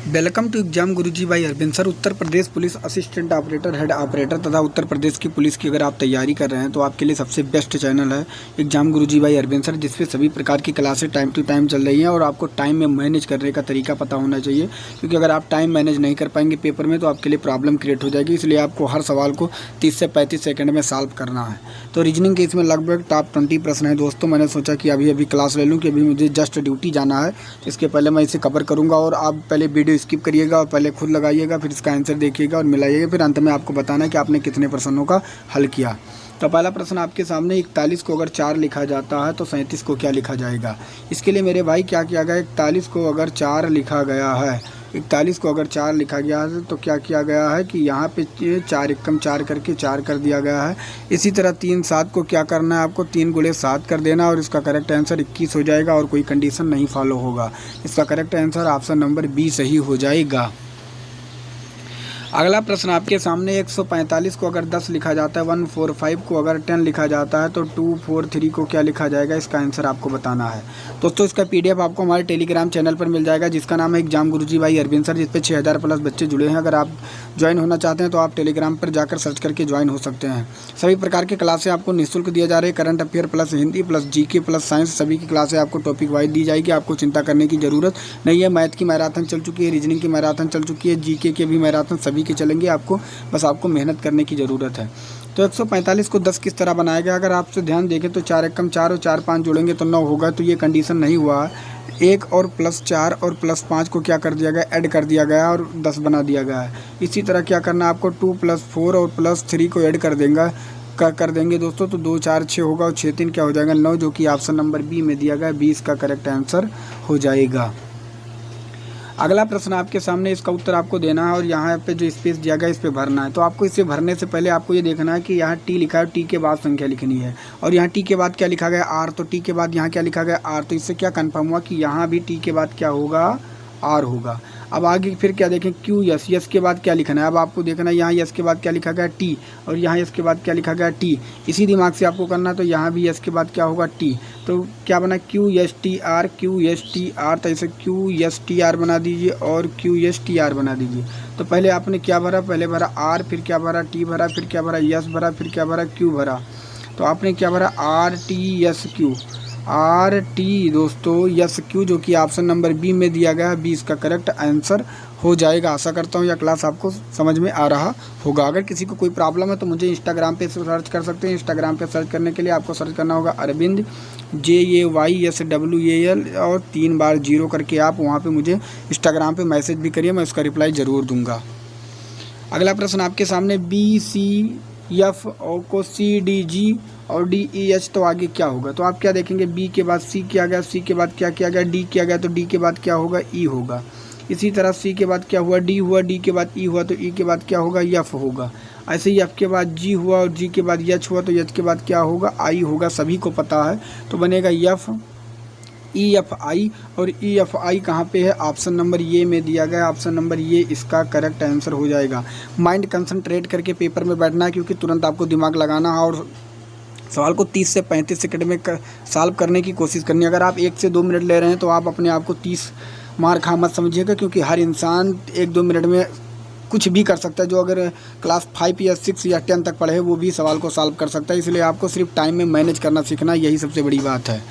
Welcome to exam Guruji भाई Arvind sir. Uttar Pradesh police assistant operator, head operator तथा उत्तर प्रदेश की पुलिस की अगर आप तैयारी कर रहे हैं तो आपके लिए सबसे बेस्ट चैनल है एग्जाम गुरुजी भाई अरविंद सर, जिसपे सभी प्रकार की क्लासेस टाइम टू टाइम चल रही हैं और आपको टाइम में मैनेज करने का तरीका पता होना चाहिए, क्योंकि अगर आप टाइम मैनेज नहीं कर पाएंगे पेपर में तो आपके लिए प्रॉब्लम क्रिएट हो जाएगी। इसलिए आपको हर सवाल को 30 से 35 सेकंड में सॉल्व करना है। तो रीजनिंग के इसमें लगभग टॉप 20 प्रश्न है दोस्तों। मैंने सोचा कि अभी क्लास ले लूँ कि अभी मुझे जस्ट ड्यूटी जाना है, इसके पहले मैं इसे कवर करूँगा और आप पहले वीडियो स्किप करिएगा और पहले खुद लगाइएगा, फिर इसका आंसर देखिएगा और मिलाइएगा, फिर अंत में आपको बताना है कि आपने कितने प्रश्नों का हल किया। तो पहला प्रश्न आपके सामने, 41 को अगर 4 लिखा जाता है तो 37 को क्या लिखा जाएगा। इसके लिए मेरे भाई क्या किया गया, 41 को अगर 4 लिखा गया है, 41 को अगर 4 लिखा गया है तो क्या किया गया है कि यहाँ पे 4 एकम 4 करके 4 कर दिया गया है। इसी तरह 3 7 को क्या करना है, आपको 3 गुणे 7 कर देना और इसका करेक्ट आंसर 21 हो जाएगा और कोई कंडीशन नहीं फॉलो होगा। इसका correct answer option number B सही हो जाएगा। अगला प्रश्न आपके सामने, 145 को अगर 10 लिखा जाता है, 145 को अगर 10 लिखा जाता है तो 243 को क्या लिखा जाएगा, इसका आंसर आपको बताना है। दोस्तों इसका पीडीएफ आपको हमारे टेलीग्राम चैनल पर मिल जाएगा, जिसका नाम है एग्जाम गुरुजी भाई अरविंद सर, जिस पे 6000 प्लस बच्चे जुड़े हैं। अगर आप ज्वाइन होना चाहते हैं तो आप टेलीग्राम पर जाकर सर्च करके ज्वाइन हो सकते हैं। सभी प्रकार की क्लासें आपको निःशुल्क दिया जा रही है। Current affair plus Hindi plus GK plus science, सभी की क्लासें आपको टॉपिक वाइज दी जाएगी। आपको चिंता करने की ज़रूरत नहीं है। मैथ की मैराथन चल चुकी है, रीजनिंग की मैराथन चल चुकी है, जीके के भी मैराथन सभी के चलेंगे। आपको मेहनत करने की ज़रूरत है। तो 145 को 10 किस तरह बनाया गया, अगर आपसे ध्यान देखें तो 4 एकम 4 और 4 5 जोड़ेंगे तो 9 होगा। तो ये कंडीशन नहीं हुआ। 1 और प्लस 4 और प्लस 5 को क्या कर दिया गया, ऐड कर दिया गया और 10 बना दिया गया है। इसी तरह क्या करना है आपको, 2 प्लस 4 और प्लस 3 को ऐड कर देंगे दोस्तों, तो 2 4 6 होगा और 6 3 क्या हो जाएगा, 9, जो कि ऑप्शन नंबर बी में दिया गया। 20 का करेक्ट आंसर हो जाएगा। अगला प्रश्न आपके सामने, इसका उत्तर आपको देना है और यहाँ पे जो स्पेस दिया गया इस पे भरना है। तो आपको इसे भरने से पहले आपको ये देखना है कि यहाँ टी लिखा है, टी के बाद संख्या लिखनी है और यहाँ टी के बाद क्या लिखा गया, आर। तो टी के बाद यहाँ क्या लिखा गया, आर। तो इससे क्या कंफर्म हुआ कि यहाँ भी टी के बाद क्या होगा, आर होगा। अब आगे फिर क्या देखें, क्यू यस, यस के बाद क्या लिखना है। अब आपको देखना है यहाँ यस के बाद क्या लिखा गया, टी, और यहाँ यस के बाद क्या लिखा गया, टी। इसी दिमाग से आपको करना है। तो यहाँ भी यस के बाद क्या होगा, टी। तो क्या बना, Q S T R, Q S T R. तो ऐसे क्यू एस टी आर बना दीजिए और क्यू एस टी आर बना दीजिए। तो पहले आपने क्या भरा, पहले भरा आर, फिर क्या भरा, टी भरा, फिर क्या भरा, यस भरा, फिर क्या भरा, क्यू भरा। तो आपने क्या भरा, R T S Q, R T दोस्तों यस क्यू, जो कि ऑप्शन नंबर बी में दिया गया है। 20 का करेक्ट आंसर हो जाएगा। आशा करता हूँ यह क्लास आपको समझ में आ रहा होगा। अगर किसी को कोई प्रॉब्लम है तो मुझे इंस्टाग्राम पे सर्च कर सकते हैं। इंस्टाग्राम पे सर्च करने के लिए आपको सर्च करना होगा अरविंद JAYSWAL और 3 बार 0 करके आप वहाँ पे मुझे इंस्टाग्राम पे मैसेज भी करिए, मैं उसका रिप्लाई ज़रूर दूँगा। अगला प्रश्न आपके सामने, BCF को CDG और DEH, तो आगे क्या होगा। तो आप क्या देखेंगे, बी के बाद सी किया गया, सी के बाद क्या किया गया, डी किया गया, तो डी के बाद क्या होगा, ई होगा। इसी तरह सी के बाद क्या हुआ, डी हुआ, डी के बाद ई हुआ, तो ई के बाद क्या होगा, एफ होगा। ऐसे ही एफ के बाद जी हुआ और जी के बाद एच हुआ, तो एच के बाद क्या होगा, आई होगा। सभी को पता है। तो बनेगा एफ EFI, और EFI कहाँ पे है, ऑप्शन नंबर ये में दिया गया। ऑप्शन नंबर ये इसका करेक्ट आंसर हो जाएगा। माइंड कंसंट्रेट करके पेपर में बैठना है, क्योंकि तुरंत आपको दिमाग लगाना है और सवाल को 30 से 35 सेकंड में सॉल्व करने की कोशिश करनी है। अगर आप 1 से 2 मिनट ले रहे हैं तो आप अपने आप को 30 मार खा मत समझिएगा, क्योंकि हर इंसान 1-2 मिनट में कुछ भी कर सकता है। जो अगर क्लास 5 या 6 या 10 तक पढ़े है वो भी सवाल को सॉल्व कर सकता है। इसलिए आपको सिर्फ टाइम में मैनेज करना सीखना, यही सबसे बड़ी बात है।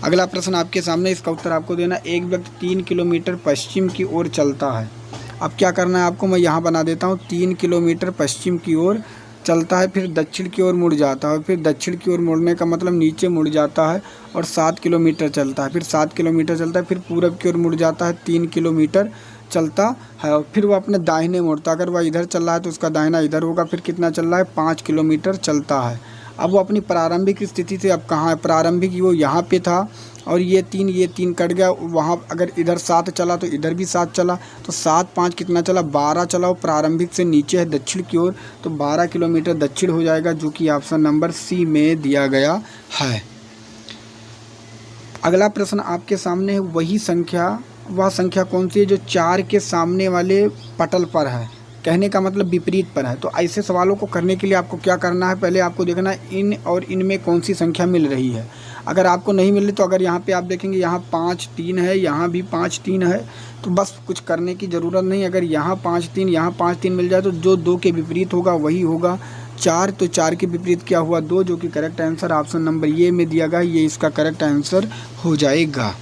अगला प्रश्न आपके सामने, इसका उत्तर आपको देना। एक व्यक्ति 3 किलोमीटर पश्चिम की ओर चलता है। अब क्या करना है आपको, मैं यहाँ बना देता हूँ। 3 किलोमीटर पश्चिम की ओर चलता है, फिर दक्षिण की ओर मुड़ जाता है, फिर दक्षिण की ओर मुड़ने का मतलब नीचे मुड़ जाता है और 7 किलोमीटर चलता है, फिर 7 किलोमीटर चलता है, फिर पूरब की ओर मुड़ जाता है, 3 किलोमीटर चलता है और फिर वो अपने दाहिने मुड़ता है। अगर वह इधर चल रहा है तो उसका दाहिना इधर होगा। फिर कितना चल रहा है, 5 किलोमीटर चलता है। अब वो अपनी प्रारंभिक स्थिति से अब कहाँ है, प्रारंभिक वो यहाँ पे था और ये 3 कट गया। वहाँ अगर इधर 7 चला तो इधर भी 7 चला, तो 7 5 कितना चला, 12 चला। वो प्रारंभिक से नीचे है दक्षिण की ओर, तो 12 किलोमीटर दक्षिण हो जाएगा, जो कि ऑप्शन नंबर सी में दिया गया है। अगला प्रश्न आपके सामने है, वह संख्या कौन सी है जो 4 के सामने वाले पटल पर है। कहने का मतलब विपरीत पर है। तो ऐसे सवालों को करने के लिए आपको क्या करना है, पहले आपको देखना है इन और इन में कौन सी संख्या मिल रही है। अगर आपको नहीं मिल रही तो अगर यहाँ पे आप देखेंगे यहाँ 5 3 है, यहाँ भी 5 3 है, तो बस कुछ करने की ज़रूरत नहीं। अगर यहाँ 5 3 यहाँ 5 3 मिल जाए तो जो 2 के विपरीत होगा वही होगा 4, तो 4 के विपरीत क्या हुआ 2, जो कि करेक्ट आंसर ऑप्शन नंबर ये में दिया गया, ये इसका करेक्ट आंसर हो जाएगा।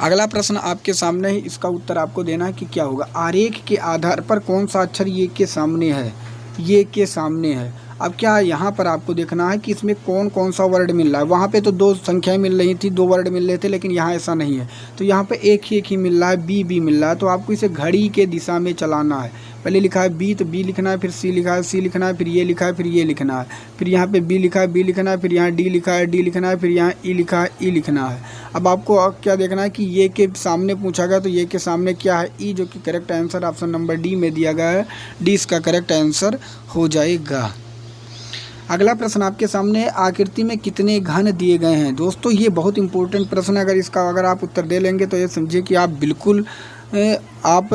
अगला प्रश्न आपके सामने है, इसका उत्तर आपको देना है कि क्या होगा। आरेख के आधार पर कौन सा अक्षर ये के सामने है, ये के सामने है। अब क्या यहाँ पर आपको देखना है कि इसमें कौन कौन सा वर्ड मिल रहा है। वहाँ पे तो 2 संख्याएं मिल रही थी, 2 वर्ड मिल रहे थे, लेकिन यहाँ ऐसा नहीं है। तो यहाँ पे एक ही मिल रहा है, बी मिल रहा है। तो आपको इसे घड़ी के दिशा में चलाना है। पहले लिखा है बी, तो बी लिखना है, फिर सी लिखा है, सी लिखना है, फिर ये लिखा है, फिर ये लिखना है, फिर यहाँ पे बी लिखा है, बी लिखना है, फिर यहाँ डी लिखा है, डी लिखना है, फिर यहाँ ई लिखा है, ई लिखना है। अब आपको क्या देखना है कि ये के सामने पूछा गया, तो ये के सामने क्या है ई, जो कि correct answer option number D में दिया गया है। डी इसका करेक्ट आंसर हो जाएगा। अगला प्रश्न आपके सामने, आकृति में कितने घन दिए गए हैं। दोस्तों ये बहुत इंपॉर्टेंट प्रश्न है। अगर आप उत्तर दे लेंगे तो ये समझिए कि आप बिल्कुल आप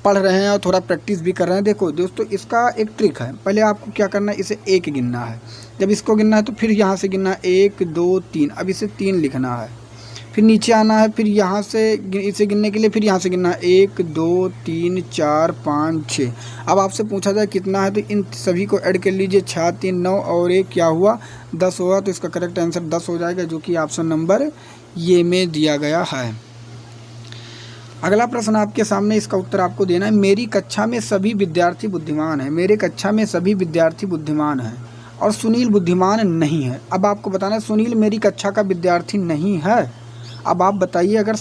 पढ़ रहे हैं और थोड़ा प्रैक्टिस भी कर रहे हैं। देखो दोस्तों, इसका एक ट्रिक है। पहले आपको क्या करना है, इसे 1 गिनना है। जब इसको गिनना है तो फिर यहाँ से गिनना है 1 2 3। अब इसे 3 लिखना है, फिर नीचे आना है, फिर यहाँ से इसे गिनने के लिए फिर यहाँ से गिनना है 1 2 3 4 5 6। अब आपसे पूछा जाए कितना है, तो इन सभी को ऐड कर लीजिए। 6 3 9 और 1 क्या हुआ 10 हुआ। तो इसका करेक्ट आंसर 10 हो जाएगा, जो कि ऑप्शन नंबर ये में दिया गया है। अगला प्रश्न आपके सामने, इसका उत्तर आपको देना है। मेरी कक्षा में सभी विद्यार्थी बुद्धिमान हैं। मेरे कक्षा में सभी विद्यार्थी बुद्धिमान हैं और सुनील बुद्धिमान नहीं है। अब आपको बताना है सुनील मेरी कक्षा का विद्यार्थी नहीं है। अब आप बताइए, अगर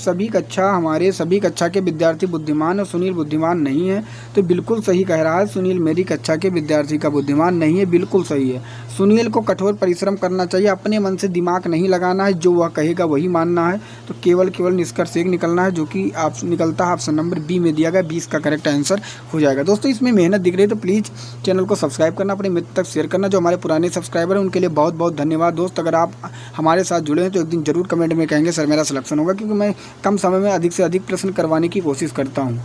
हमारे सभी कक्षा के विद्यार्थी बुद्धिमान और सुनील बुद्धिमान नहीं है, तो बिल्कुल सही कह रहा है। सुनील मेरी कक्षा के विद्यार्थी का बुद्धिमान नहीं है, बिल्कुल सही है। सुनील को कठोर परिश्रम करना चाहिए, अपने मन से दिमाग नहीं लगाना है, जो वह कहेगा वही मानना है। तो केवल निष्कर्ष एक निकलना है, जो कि आप निकलता है ऑप्शन नंबर बी में दिया गया। 20 का करेक्ट आंसर हो जाएगा। दोस्तों इसमें मेहनत दिख रही है तो प्लीज़ चैनल को सब्सक्राइब करना, अपने मित्र तक शेयर करना। जो हमारे पुराने सब्सक्राइबर हैं उनके लिए बहुत बहुत धन्यवाद। दोस्त अगर आप हमारे साथ जुड़े हैं तो एक दिन जरूर कमेंट में कहेंगे सर मेरा सिलेक्शन होगा, क्योंकि मैं कम समय में अधिक से अधिक प्रश्न करवाने की कोशिश करता हूं।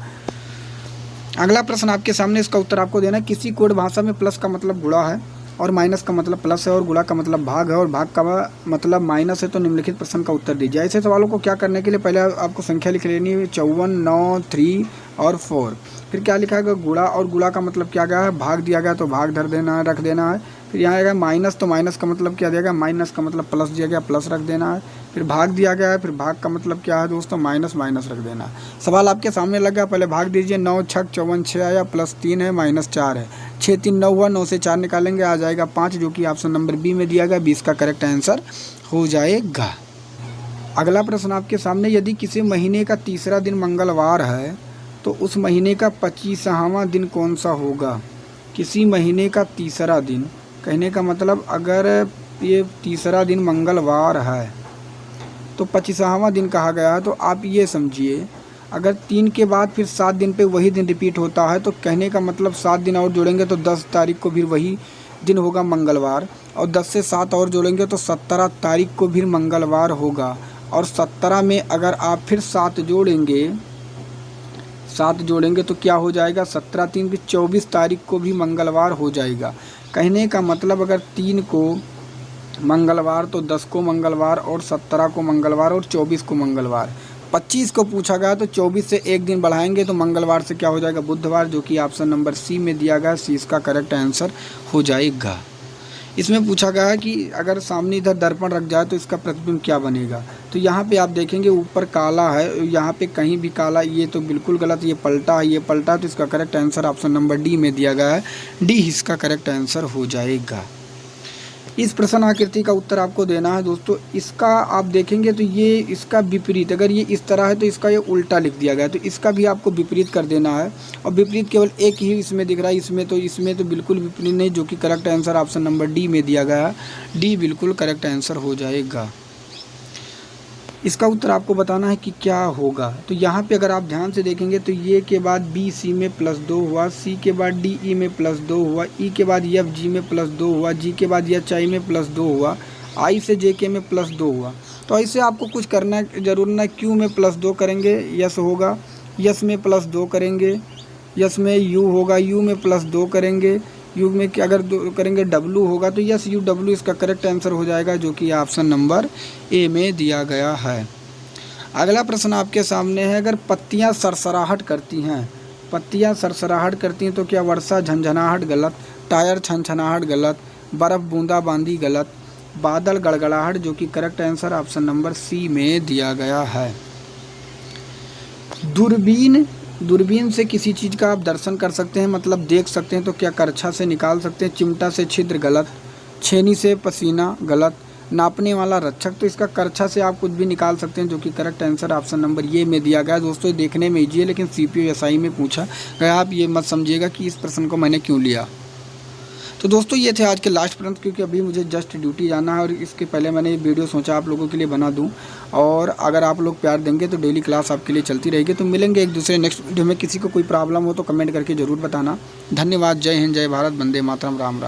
अगला प्रश्न आपके सामने, इसका उत्तर आपको देना है। किसी कोड भाषा में प्लस का मतलब गुणा है और माइनस का मतलब प्लस है और गुणा का मतलब भाग है और भाग का मतलब माइनस है, तो निम्नलिखित प्रश्न का उत्तर दीजिए। ऐसे सवालों को क्या करने के लिए पहले आपको संख्या लिख लेनी है 54 9 3 और 4। फिर क्या लिखा है गुणा, और गुणा का मतलब क्या गया है भाग दिया गया, तो भाग रख देना है। फिर यहाँ आएगा माइनस, तो माइनस का मतलब क्या दिया गया, माइनस का मतलब प्लस दिया गया, प्लस रख देना है। फिर भाग दिया गया है, फिर भाग का मतलब क्या है दोस्तों, माइनस रख देना है। सवाल आपके सामने लग गया, पहले भाग दीजिए। 9 6 54 6 आया, प्लस 3 है माइनस 4 है। 6 3 9 हुआ, 9 से 4 निकालेंगे आ जाएगा 5, जो कि ऑप्शन नंबर बी में दिया गया। 20 का करेक्ट आंसर हो जाएगा। अगला प्रश्न आपके सामने, यदि किसी महीने का तीसरा दिन मंगलवार है तो उस महीने का 25वां दिन कौन सा होगा। किसी महीने का तीसरा दिन, कहने का मतलब अगर ये तीसरा दिन मंगलवार है तो 25वां दिन कहा गया है। तो आप ये समझिए, अगर 3 के बाद फिर 7 दिन पे वही दिन रिपीट होता है, तो कहने का मतलब 7 दिन और जोड़ेंगे तो 10 तारीख को फिर वही दिन होगा मंगलवार, और 10 से 7 और जोड़ेंगे तो 17 तारीख को भी मंगलवार होगा। और 17 में अगर आप फिर 7 जोड़ेंगे तो क्या हो जाएगा, 17 3 भी 24 तारीख को भी मंगलवार हो जाएगा। कहने का मतलब अगर 3 को मंगलवार तो 10 को मंगलवार और 17 को मंगलवार और 24 को मंगलवार। 25 को पूछा गया तो 24 से एक दिन बढ़ाएंगे तो मंगलवार से क्या हो जाएगा, बुधवार, जो कि ऑप्शन नंबर सी में दिया गया। सी इसका करेक्ट आंसर हो जाएगा। इसमें पूछा गया है कि अगर सामने इधर दर्पण रख जाए तो इसका प्रतिबिंब क्या बनेगा। तो यहाँ पे आप देखेंगे ऊपर काला है, यहाँ पे कहीं भी काला, ये तो बिल्कुल गलत, ये पलटा है, ये पलटा, तो इसका correct answer option number D में दिया गया है। डी इसका करेक्ट आंसर हो जाएगा। इस प्रश्न आकृति का उत्तर आपको देना है दोस्तों। इसका आप देखेंगे तो ये इसका विपरीत, अगर ये इस तरह है तो इसका ये उल्टा लिख दिया गया है, तो इसका भी आपको विपरीत कर देना है। और विपरीत केवल एक ही इसमें दिख रहा है, इसमें तो बिल्कुल विपरीत नहीं, जो कि correct answer option number D में दिया गया है। डी बिल्कुल करेक्ट आंसर हो जाएगा। इसका उत्तर आपको बताना है कि क्या होगा। तो यहाँ पे अगर आप ध्यान से देखेंगे तो ये के बाद बी सी में +2 हुआ, सी के बाद डी ई में +2 हुआ, ई के बाद एफ जी में +2 हुआ, जी के बाद एच आई में +2 हुआ, आई से जे के में +2 हुआ। तो ऐसे आपको कुछ करना जरूर ना, क्यू में +2 करेंगे यस होगा, यस में +2 करेंगे, यस में यू होगा, यू में +2 करेंगे, यू में क्या अगर करेंगे डब्लू होगा तो यस यू डब्लू इसका करेक्ट आंसर हो जाएगा, जो कि ऑप्शन नंबर ए में दिया गया है। अगला प्रश्न आपके सामने है, अगर पत्तियां सरसराहट करती हैं, पत्तियां सरसराहट करती हैं तो क्या वर्षा झंझनाहट गलत, टायर छनछनाहट गलत, बर्फ़ बूंदाबांदी गलत, बादल गड़गड़ाहट, जो कि correct answer option number C में दिया गया है। दूरबीन से किसी चीज़ का आप दर्शन कर सकते हैं, मतलब देख सकते हैं, तो क्या करछा से निकाल सकते हैं, चिमटा से छिद्र गलत, छेनी से पसीना गलत, नापने वाला रक्षक, तो इसका करछा से आप कुछ भी निकाल सकते हैं, जो कि करेक्ट आंसर ऑप्शन नंबर ये में दिया गया है। दोस्तों देखने में ईजी है लेकिन CPO-SI में पूछा गया, आप ये मत समझिएगा कि इस प्रश्न को मैंने क्यों लिया। तो दोस्तों ये थे आज के लास्ट प्रश्न, क्योंकि अभी मुझे जस्ट ड्यूटी जाना है और इसके पहले मैंने ये वीडियो सोचा आप लोगों के लिए बना दूं, और अगर आप लोग प्यार देंगे तो डेली क्लास आपके लिए चलती रहेगी। तो मिलेंगे एक दूसरे नेक्स्ट वीडियो में। किसी को कोई प्रॉब्लम हो तो कमेंट करके ज़रूर बताना। धन्यवाद। जय हिंद, जय भारत, वंदे मातरम, राम राम।